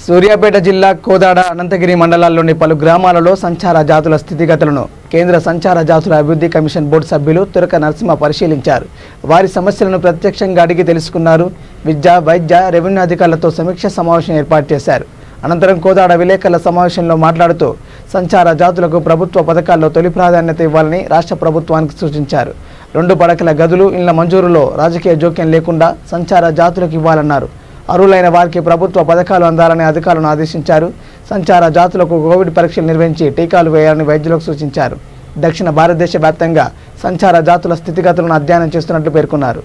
సూర్యాపేట జిల్లా కోదాడ అనంతగిరి మండలాల్లోని పలు గ్రామాలలో సంచార జాతుల స్థితిగతులను కేంద్ర సంచార జాతుల అభివృద్ధి కమిషన్ బోర్డు సభ్యులు తురక నరసింహ పరిశీలించారు. వారి సమస్యలను ప్రత్యక్షంగా అడిగి తెలుసుకున్నారు. విద్య, వైద్య, రెవెన్యూ అధికారులతో సమీక్ష సమావేశం ఏర్పాటు చేశారు. అనంతరం కోదాడ విలేకరుల సమావేశంలో మాట్లాడుతూ సంచార జాతులకు ప్రభుత్వ పథకాల్లో తొలి ప్రాధాన్యత ఇవ్వాలని రాష్ట్ర ప్రభుత్వానికి సూచించారు. 2 పడకల గదులు, ఇళ్ల మంజూరులో రాజకీయ జోక్యం లేకుండా సంచార జాతులకు ఇవ్వాలన్నారు. అర్హులైన వారికి ప్రభుత్వ పథకాలు అందాలని అధికారులను ఆదేశించారు. సంచార జాతులకు కోవిడ్ పరీక్షలు నిర్వహించి టీకాలు వేయాలని వైద్యులకు సూచించారు. దక్షిణ భారతదేశ వ్యాప్తంగా సంచార జాతుల స్థితిగతులను అధ్యయనం చేస్తున్నట్లు పేర్కొన్నారు.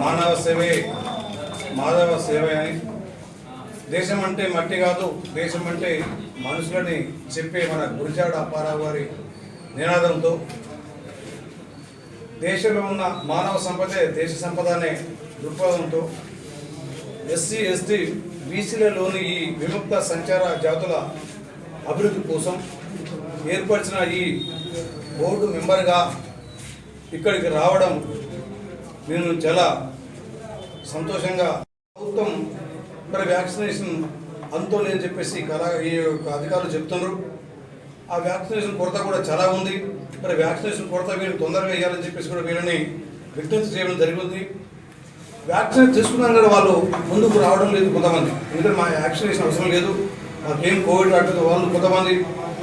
మానవ సేవే మాధవ సేవ అని, దేశం అంటే మట్టి కాదు, దేశం అంటే మనుషులని చెప్పే మన గురిజాడ అప్పారావు గారి నినాదంతో దేశంలో ఉన్న మానవ సంపదే దేశ సంపద అనే దృక్పథంతో ఎస్సీ, ఎస్టీ, బీసీలలోని ఈ విముక్త సంచార జాతుల అభివృద్ధి కోసం ఏర్పరిచిన ఈ బోర్డు మెంబర్గా ఇక్కడికి రావడం నేను చాలా సంతోషంగా, ప్రభుత్వం మరి వ్యాక్సినేషన్ అంతో లేని చెప్పేసి ఈ అధికారులు చెప్తున్నారు. ఆ వ్యాక్సినేషన్ కొరత కూడా చాలా ఉంది. మరి వ్యాక్సినేషన్ కొరత వీళ్ళని తొందరగా వేయాలని చెప్పేసి కూడా వీళ్ళని విజ్ఞప్తి చేయడం జరిగింది. వ్యాక్సినేషన్ తీసుకున్నాను కూడా వాళ్ళు ముందుకు రావడం లేదు కొంతమంది. ఎందుకంటే మా వ్యాక్సినేషన్ అవసరం లేదు, మాకేం కోవిడ్ రావట్లేదు వాళ్ళు కొంతమంది.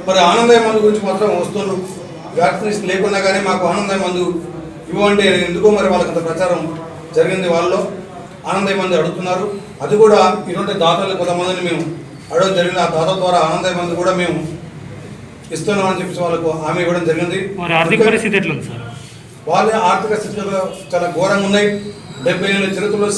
మరి ఆనందయ మందు గురించి మాత్రం వస్తున్నారు. వ్యాక్సినేషన్ లేకున్నా కానీ మాకు ఆనందయ మందు ఇవ్వండి ఎందుకో మరి వాళ్ళకి అంత ప్రచారం జరిగింది. వాళ్ళలో ఆనందయ మంది అడుగుతున్నారు. అది కూడా ఇటువంటి దాతలు కొంతమందిని మేము అడగడం జరిగింది. ఆ దాతల ద్వారా ఆనందయ మంది కూడా మేము ఇస్తున్నామని చెప్పేసి వాళ్ళకు హామీ ఇవ్వడం జరిగింది. వాళ్ళ ఆర్థిక స్థితిలో చాలా ఘోరంగా ఉన్నాయి. 70 ఏళ్ళ చరిత్రలో